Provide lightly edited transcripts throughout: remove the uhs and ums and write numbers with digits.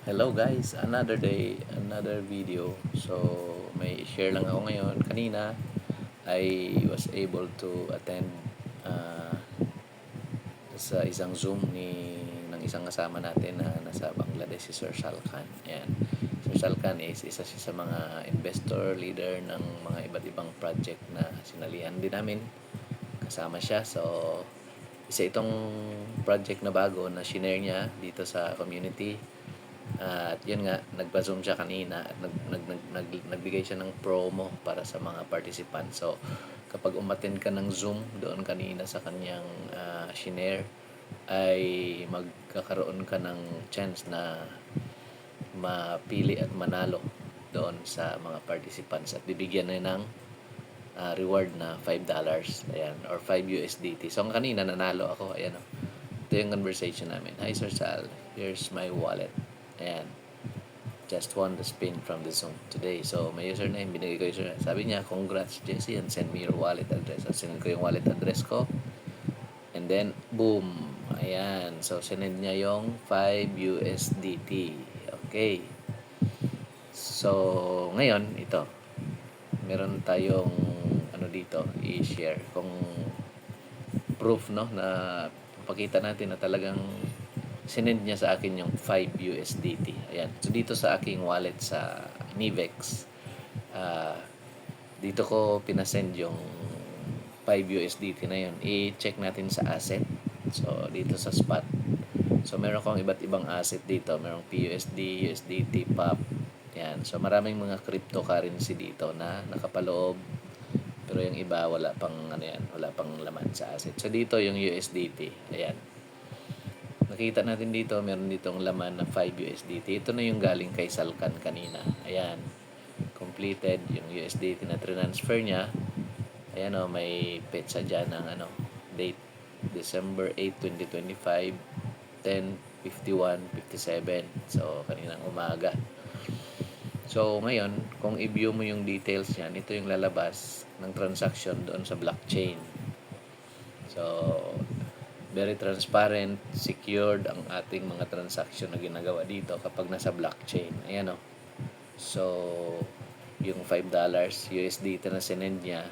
Hello guys, another day, another video. So, may share lang ako ngayon. Kanina, I was able to attend uh, sa isang Zoom ng isang kasama natin na nasa Bangladesh, si Sir Salkan. Ayan. Sir Salkan is isa siya sa mga investor, leader ng mga iba't ibang project na sinalihan din namin. Kasama siya. So, isa itong project na bago na shinare niya dito sa community. At yun nga, nagpa-Zoom siya kanina at nagbigay siya ng promo para sa mga participants. So, kapag umattend ka ng Zoom doon kanina sa kanyang shinare, ay magkakaroon ka ng chance na mapili at manalo doon sa mga participants at bibigyan na ng reward na $5. Ayan, or 5 USDT. So, kanina nanalo ako. Ayan, oh. Ito yung conversation namin. Hi, Sir Sal. Here's my wallet. Ayan. Just won the spin from the Zoom today. So, may username. Binigay ko yung username. Sabi niya, congrats, Jesse, and send me your wallet address. So, sinend ko yung wallet address ko. And then, boom. Ayan. So, sinend niya yung 5 USDT. Okay. So, ngayon, ito. Meron tayong dito, i-share. Kung proof, no, na pakita natin na talagang sinend niya sa akin yung 5 USDT. Ayan. So, dito sa aking wallet sa Nivex, dito ko pinasend yung 5 USDT na yun. I-check natin sa asset. So, dito sa spot. So, meron akong iba't ibang asset dito. Merong PUSD, USDT, POP. Yan. So, maraming mga cryptocurrency dito na nakapaloob. Pero yung iba, wala pang wala pang laman sa asset. So, dito yung USDT. Ayan. Nakita natin dito, meron ditong laman na 5 USDT. Ito na yung galing kay Salkan kanina. Ayan. Completed yung USDT na transfer niya. Ayan, o, may petsa dyan ng date. December 8, 2025, 10:51:57. So, kaninang umaga. So, ngayon, kung i-view mo yung details niyan, ito yung lalabas ng transaction doon sa blockchain. So, very transparent, secured ang ating mga transaction na ginagawa dito kapag nasa blockchain. Ayan, o. So, yung $5 USDT na sinend niya,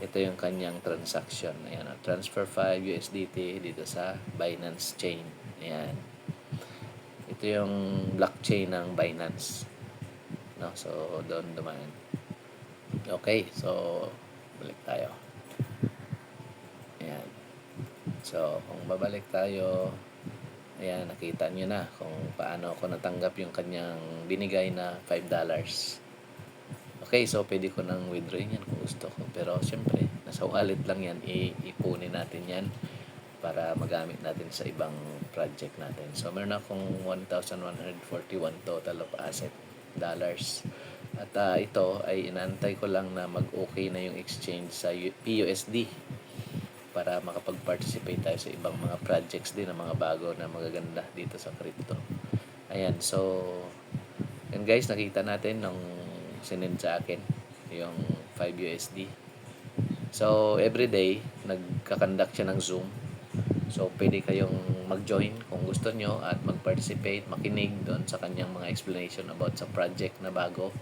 ito yung kanyang transaction. Ayan, o. Transfer 5 USDT dito sa Binance Chain. Ayan. Ito yung blockchain ng Binance. No? So, doon dumaan. Okay, so balik tayo. Ayan. So, kung babalik tayo, ayan, nakita nyo na kung paano ako natanggap yung kanyang binigay na $5. Okay, so pwede ko nang withdrawin yan kung gusto ko. Pero syempre, nasa wallet lang yan, ipunin natin yan para magamit natin sa ibang project natin. So, meron akong 1,141 total of asset dollars. At ito ay inantay ko lang na mag-okay na yung exchange sa PUSD para makapag-participate tayo sa ibang mga projects din na mga bago na magaganda dito sa crypto. Ayan, so yan guys, nakita natin nung sinend sa akin yung 5 USD. So, everyday, nagkakandak siya ng Zoom. So, pwede kayong mag-join kung gusto nyo at mag-participate, makinig doon sa kanyang mga explanation about sa project na bago.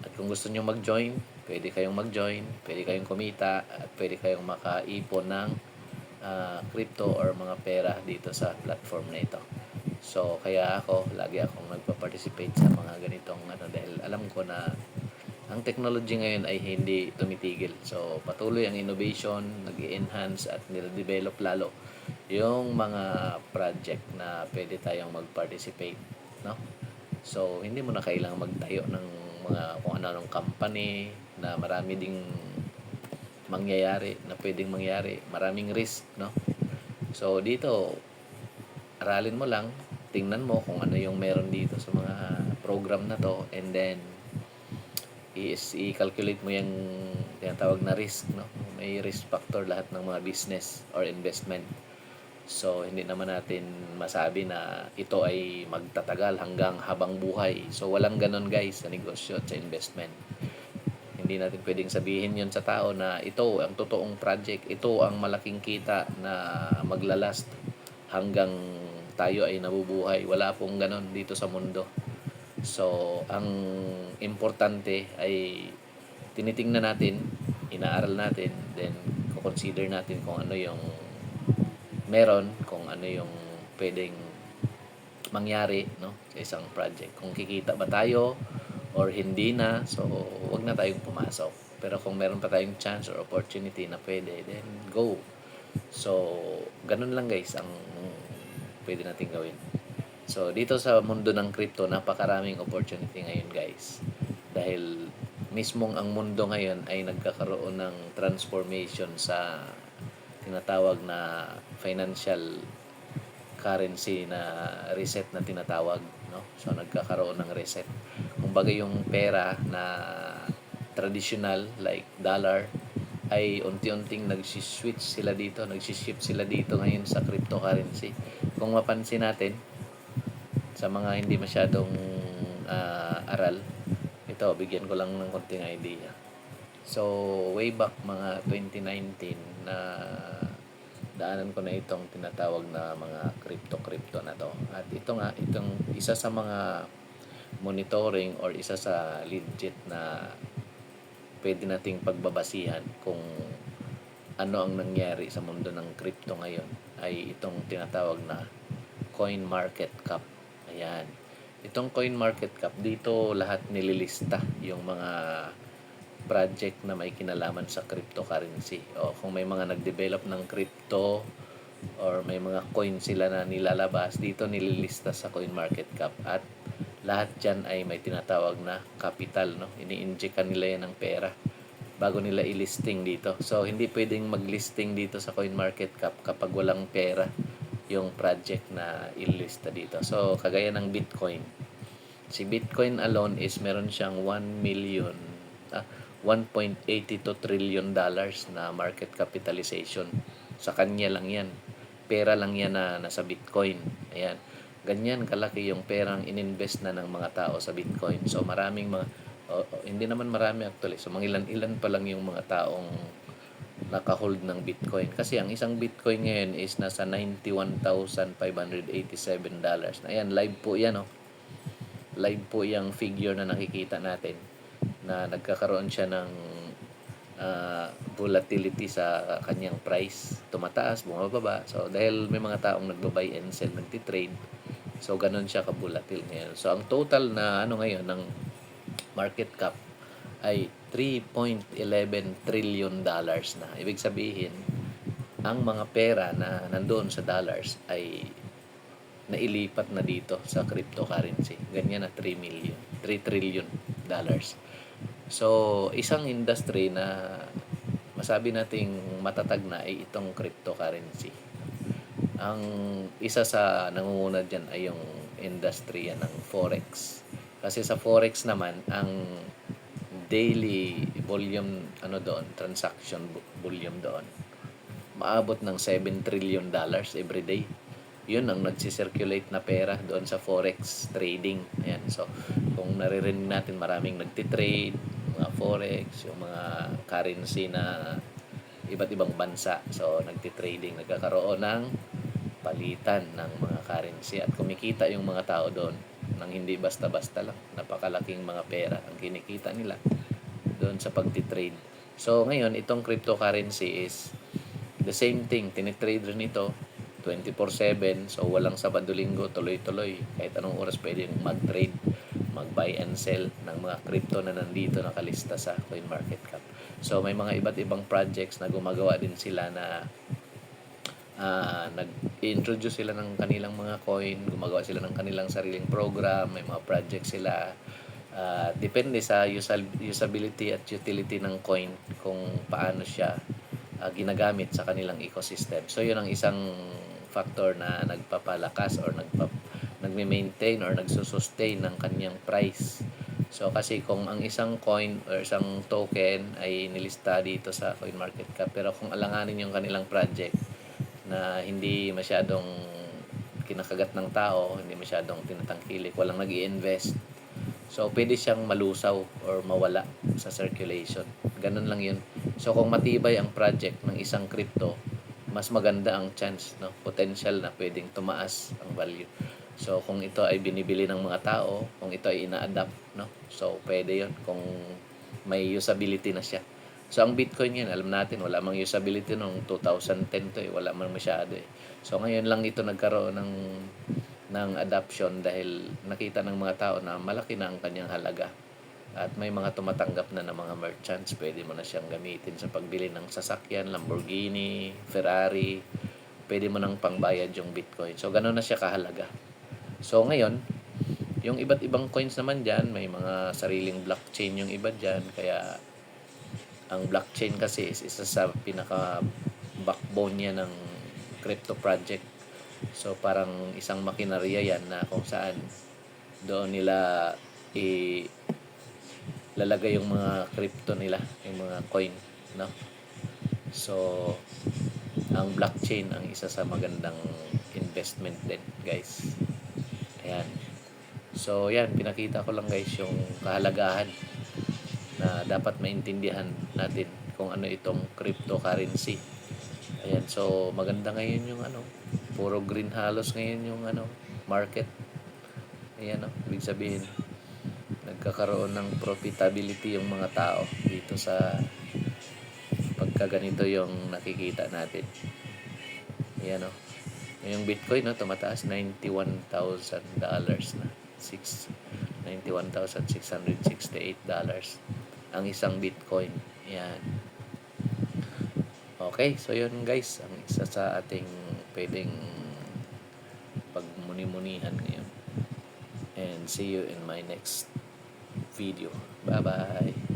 At kung gusto nyo mag-join, pwede kayong mag-join, pwede kayong kumita, at pwede kayong makaipon ng crypto or mga pera dito sa platform na ito. So, kaya ako, lagi akong nagpa-participate sa mga ganitong dahil alam ko na ang technology ngayon ay hindi tumitigil. So, patuloy ang innovation, nag-enhance at nire-develop lalo yung mga project na pwede tayong mag-participate, no? So, hindi mo na kailangang magtayo ng mga kung ano-anong company na marami ding mangyayari, na pwedeng mangyari. Maraming risk, no? So, dito, aralin mo lang, tingnan mo kung ano yung meron dito sa mga program na to, and then i-calculate mo yung tinatawag na risk, no? May risk factor lahat ng mga business or investment. So, hindi naman natin masabi na ito ay magtatagal hanggang habang buhay. So, walang ganon guys sa negosyo at sa investment. Hindi natin pwedeng sabihin yon sa tao na ito ang totoong project, ito ang malaking kita na maglalast hanggang tayo ay nabubuhay. Wala pong ganon dito sa mundo. So, ang importante ay tinitingnan natin, inaaral natin, then consider natin kung ano yung meron, kung ano yung pwedeng mangyari, no, sa isang project. Kung kikita ba tayo or hindi na, so wag na tayong pumasok. Pero kung meron pa tayong chance or opportunity na pwede, then go. So, ganun lang guys ang pwede natin gawin. So, dito sa mundo ng crypto, napakaraming opportunity ngayon guys. Dahil mismong ang mundo ngayon ay nagkakaroon ng transformation sa tinatawag na financial currency na reset na tinatawag, no? So nagkakaroon ng reset. Kumbaga yung pera na traditional like dollar ay unti-unting nagsi-switch sila dito, nagsi-shift sila dito ngayon sa cryptocurrency. Kung mapansin natin sa mga hindi masyadong aral, ito bigyan ko lang ng konting idea. So way back mga 2019 na daanan ko na itong tinatawag na mga crypto na to. At ito nga, itong isa sa mga monitoring or isa sa legit na pwede nating pagbabasihan kung ano ang nangyari sa mundo ng crypto ngayon ay itong tinatawag na coin market cap. Ayan. Itong coin market cap, dito lahat nililista yung mga project na may kinalaman sa cryptocurrency. O kung may mga nag-develop ng crypto or may mga coin sila na nilalabas, dito nililista sa coin market cap. At lahat dyan ay may tinatawag na capital, no? Ini-inject nila yan ng pera bago nila i-listing dito. So, hindi pwedeng mag-listing dito sa coin market cap kapag walang pera yung project na ilista dito. So, kagaya ng Bitcoin. Si Bitcoin alone is meron siyang 1.82 trillion dollars na market capitalization. Sa kanya lang yan. Pera lang yan na nasa Bitcoin. Ayan. Ganyan kalaki yung perang ininvest na ng mga tao sa Bitcoin. So maraming mga, hindi naman marami actually. So mangilan-ilan pa lang yung mga taong naka-hold ng Bitcoin. Kasi ang isang Bitcoin ngayon is nasa $91,587. Ayan, live po yan, oh. Live po yung figure na nakikita natin na nagkakaroon siya ng volatility sa kanyang price. Tumataas, bumababa. So, dahil may mga taong nagba-buy and sell, nagtitrade, so ganun siya ka-volatile ngayon. So, ang total na ngayon ng market cap ay 3.11 trillion dollars na. Ibig sabihin, ang mga pera na nandoon sa dollars ay nailipat na dito sa cryptocurrency. Ganyan na 3 trillion dollars. So, isang industry na masabi nating matatag na ay itong cryptocurrency. Ang isa sa nangunguna dyan ay yung industry ng Forex. Kasi sa Forex naman, ang daily volume, transaction volume doon, maabot ng 7 trillion dollars every day. Yun ang nagsisirculate na pera doon sa Forex trading. Ayan. So, kung naririnig natin maraming nagtitrade, mga Forex, yung mga currency na iba't ibang bansa. So, nagtitrading, nagkakaroon ng palitan ng mga currency at kumikita yung mga tao doon nang hindi basta-basta lang. Napakalaking mga pera ang kinikita nila doon sa pagtitrade. So, ngayon, itong cryptocurrency is the same thing. Tinitrade rin ito 24/7. So, walang Sabado-Linggo, tuloy-tuloy. Kahit anong oras pwede mag-trade, mag-buy and sell ng mga crypto na nandito nakalista sa CoinMarketCap. So, may mga iba't ibang projects na gumagawa din sila na nag-introduce sila ng kanilang mga coin, gumagawa sila ng kanilang sariling program, may mga project sila. Depende sa usability at utility ng coin kung paano siya ginagamit sa kanilang ecosystem. So, yun ang isang factor na nagpapalakas or nagme-maintain or nagsusustain ng kanyang price. So, kasi kung ang isang coin or isang token ay nilista dito sa CoinMarketCap, pero kung alanganin yung kanilang project na hindi masyadong kinakagat ng tao, hindi masyadong tinatangkilik, walang nag-i-invest, so pwede siyang malusaw or mawala sa circulation. Ganun lang yun. So kung matibay ang project ng isang crypto, mas maganda ang chance, no? Potential na pwedeng tumaas ang value. So, kung ito ay binibili ng mga tao, kung ito ay ina-adapt, no? So, pwede yon kung may usability na siya. So, ang Bitcoin yan, alam natin, wala mang usability noong 2010 to eh. Wala man masyado eh. So, ngayon lang ito nagkaroon ng adoption dahil nakita ng mga tao na malaki na ang kanyang halaga. At may mga tumatanggap na ng mga merchants, pwede mo na siyang gamitin sa pagbili ng sasakyan, Lamborghini, Ferrari, pwede mo nang pangbayad yung Bitcoin. So, gano'n na siya kahalaga. So, ngayon, yung iba't ibang coins naman dyan, may mga sariling blockchain yung iba dyan, kaya ang blockchain kasi is isa sa pinaka backbone niya ng crypto project. So, parang isang makinarya yan na kung saan doon nila lalagay yung mga crypto nila, yung mga coin, no? So, ang blockchain ang isa sa magandang investment din, guys. Ayan. So, yan, pinakita ko lang guys yung kahalagahan na dapat maintindihan natin kung ano itong cryptocurrency. Ayan, so maganda ngayon yung puro green halos ngayon yung market. Ayan, ibig sabihin nagkakaroon ng profitability yung mga tao dito sa pagka ganito yung nakikita natin. Ayan, yung Bitcoin tumataas $91,000 na. $91,668 ang isang Bitcoin. Ayan. Okay, so yun guys, ang isa sa ating pwedeng pagmuni-munihan ngayon. And see you in my next video. Bye-bye.